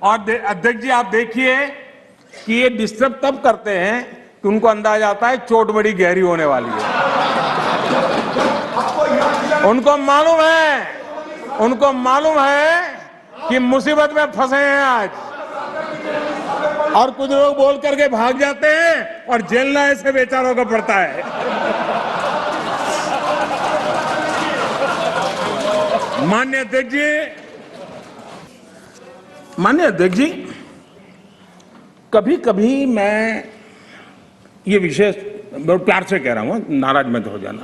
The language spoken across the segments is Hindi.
और अध्यक्ष जी आप देखिए कि ये डिस्टर्ब तब करते हैं कि उनको अंदाजा आता है चोट बड़ी गहरी होने वाली है। उनको मालूम है कि मुसीबत में फंसे हैं आज, और कुछ लोग बोल करके भाग जाते हैं और झेलना ऐसे बेचारों को पड़ता है। माननीय अध्यक्ष जी, कभी कभी मैं ये विषय बहुत प्यार से कह रहा हूं, नाराज मत हो जाना।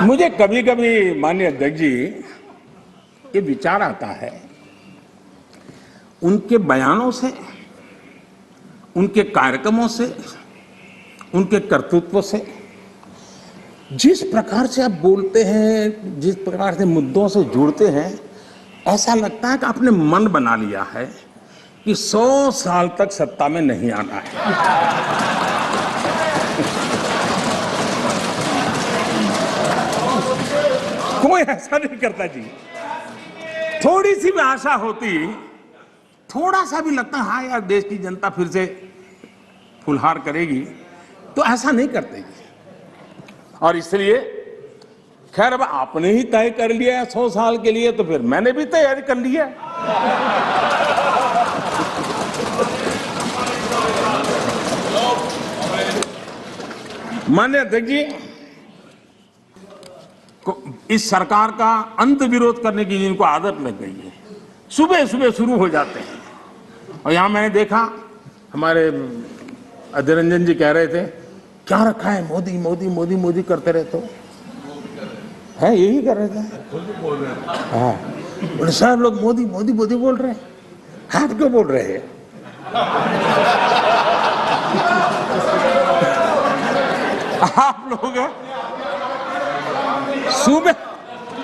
मुझे कभी कभी माननीय अध्यक्ष जी ये विचार आता है, उनके बयानों से, उनके कार्यक्रमों से, उनके कर्तृत्व से, जिस प्रकार से आप बोलते हैं, जिस प्रकार से मुद्दों से जुड़ते हैं, ऐसा लगता है कि आपने मन बना लिया है कि 100 साल तक सत्ता में नहीं आना है। कोई ऐसा नहीं करता जी। थोड़ी सी भी आशा होती, थोड़ा सा भी लगता हाँ यार देश की जनता फिर से फुलहार करेगी, तो ऐसा नहीं करते। और इसलिए खैर अब आपने ही तय कर लिया 100 साल के लिए, तो फिर मैंने भी तैयारी कर ली है। माननीय अध्यक्ष जी, इस सरकार का अंत विरोध करने की जिनको आदत लग गई है, सुबह सुबह शुरू हो जाते हैं। और यहां मैंने देखा हमारे अधीर रंजन जी कह रहे थे क्या रखा है, मोदी मोदी मोदी मोदी करते रहते हो, है यही कर रहे थे। हाँ, बोले साहब लोग मोदी मोदी मोदी बोल रहे हैं, आप क्यों बोल रहे हैं? आप लोग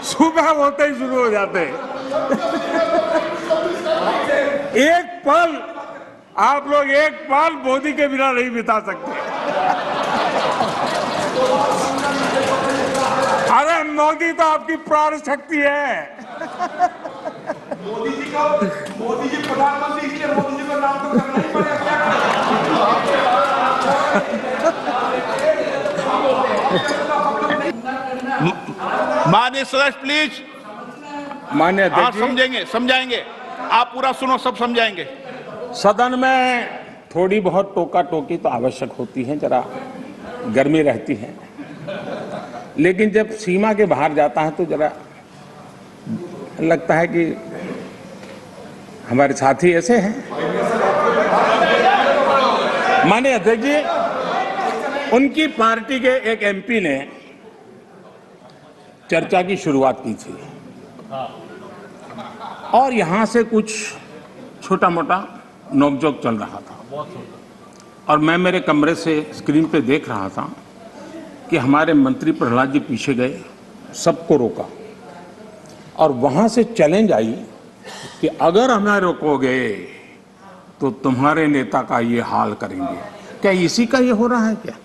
सुबह होते ही शुरू हो जाते हैं। एक पल आप लोग एक पल मोदी के बिना नहीं बिता सकते। अरे मोदी तो आपकी प्राण शक्ति है। मोदी जी प्रधानमंत्री, इसलिए मोदी जी का नाम तो करना ही पड़ेगा। माननीय सदस्य प्लीज। माननीय अध्यक्ष, समझाएंगे, आप पूरा सुनो, सब समझाएंगे। सदन में थोड़ी बहुत टोका टोकी तो आवश्यक होती है, जरा गर्मी रहती है, लेकिन जब सीमा के बाहर जाता है तो जरा लगता है कि हमारे साथी ऐसे हैं। माननीय अध्यक्ष जी, उनकी पार्टी के एक एमपी ने चर्चा की शुरुआत की थी और यहां से कुछ छोटा मोटा नोकझोंक चल रहा था, और मैं मेरे कमरे से स्क्रीन पे देख रहा था कि हमारे मंत्री प्रहलाद जी पीछे गए, सबको रोका, और वहां से चैलेंज आई कि अगर हमें रोकोगे तो तुम्हारे नेता का ये हाल करेंगे। क्या इसी का ये हो रहा है क्या?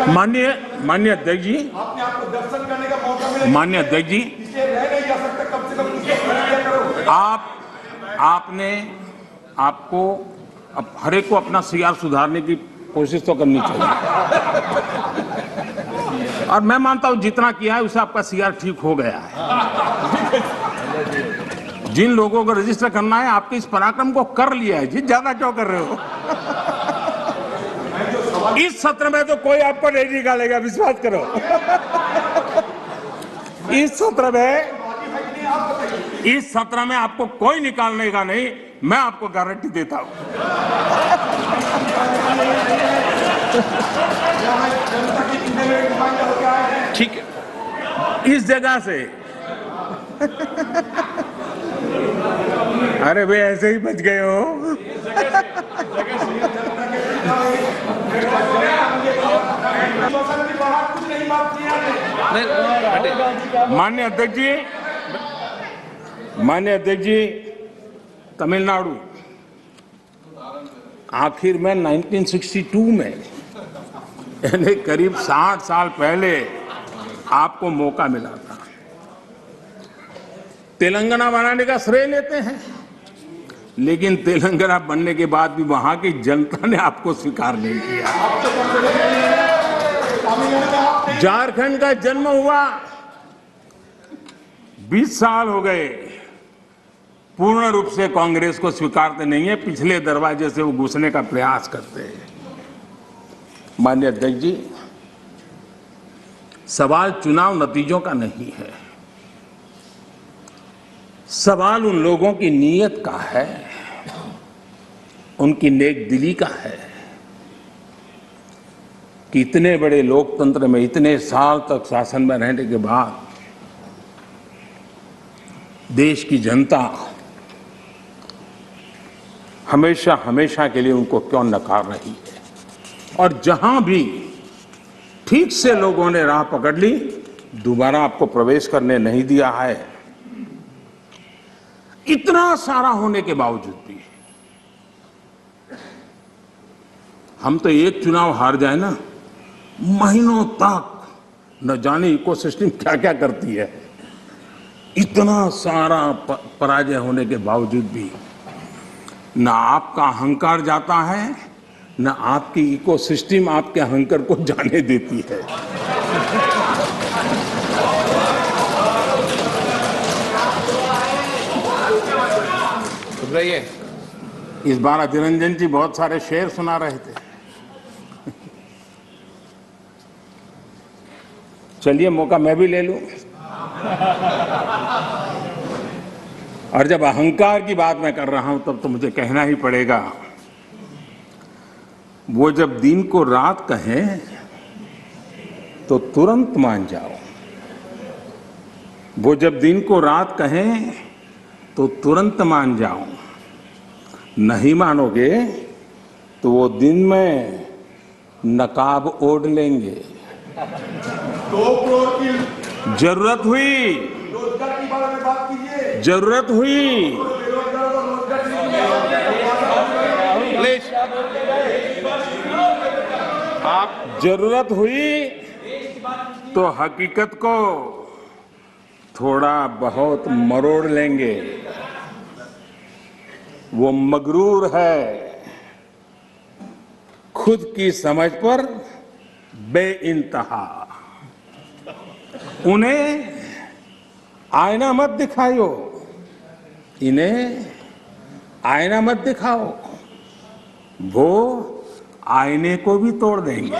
माननीय अध्यक्ष जी, दर्शन करने का मौका मिला। माननीय अध्यक्ष जी, नहीं जा सकता, कम से कम आपको अब हर एक को अपना सीआर सुधारने की कोशिश तो करनी चाहिए, और मैं मानता हूं जितना किया है उससे आपका सीआर ठीक हो गया है। जिन लोगों को रजिस्टर करना है, आपके इस पराक्रम को कर लिया है जी, ज्यादा क्यों कर रहे हो? इस सत्र में तो कोई आपको नहीं निकालेगा, विश्वास करो। इस सत्र में आपको कोई निकालने का नहीं, मैं आपको गारंटी देता हूं। ठीक है, इस जगह से अरे वे ऐसे ही बच गए हो। माननीय अध्यक्ष जी, तमिलनाडु आखिर में 1962 में यानी करीब 60 साल पहले आपको मौका मिला था। तेलंगाना बनाने का श्रेय लेते हैं, लेकिन तेलंगाना बनने के बाद भी वहां की जनता ने आपको स्वीकार नहीं किया। झारखंड का जन्म हुआ, 20 साल हो गए, पूर्ण रूप से कांग्रेस को स्वीकारते नहीं है, पिछले दरवाजे से वो घुसने का प्रयास करते हैं। माननीय अध्यक्ष जी, सवाल चुनाव नतीजों का नहीं है, सवाल उन लोगों की नीयत का है, उनकी नेक दिली का है कि इतने बड़े लोकतंत्र में इतने साल तक शासन में रहने के बाद देश की जनता हमेशा हमेशा के लिए उनको क्यों नकार रही है। और जहां भी ठीक से लोगों ने राह पकड़ ली, दोबारा आपको प्रवेश करने नहीं दिया है। इतना सारा होने के बावजूद भी हम तो एक चुनाव हार जाए ना, महीनों तक न जाने इकोसिस्टम क्या क्या करती है। इतना सारा पराजय होने के बावजूद भी न आपका अहंकार जाता है, न आपकी इकोसिस्टम आपके अहंकार को जाने देती है। रहिए। इस बार अधीर रंजन जी बहुत सारे शेर सुना रहे थे। चलिए मौका मैं भी ले लूं। और जब अहंकार की बात मैं कर रहा हूं तब तो मुझे कहना ही पड़ेगा, वो जब दिन को रात कहें तो तुरंत मान जाओ, वो जब दिन को रात कहें तो तुरंत मान जाओ, नहीं मानोगे तो वो दिन में नकाब ओढ़ लेंगे। 2 करोड़ की जरूरत हुई, रोजगार की बारे में बात कीजिए। जरूरत हुई प्लीज, आप जरूरत हुई तो हकीकत को थोड़ा बहुत मरोड़ लेंगे। वो मगरूर है, खुद की समझ पर बेइंतहा। उन्हें आईना मत दिखाओ, इन्हें आईना मत दिखाओ, वो आईने को भी तोड़ देंगे।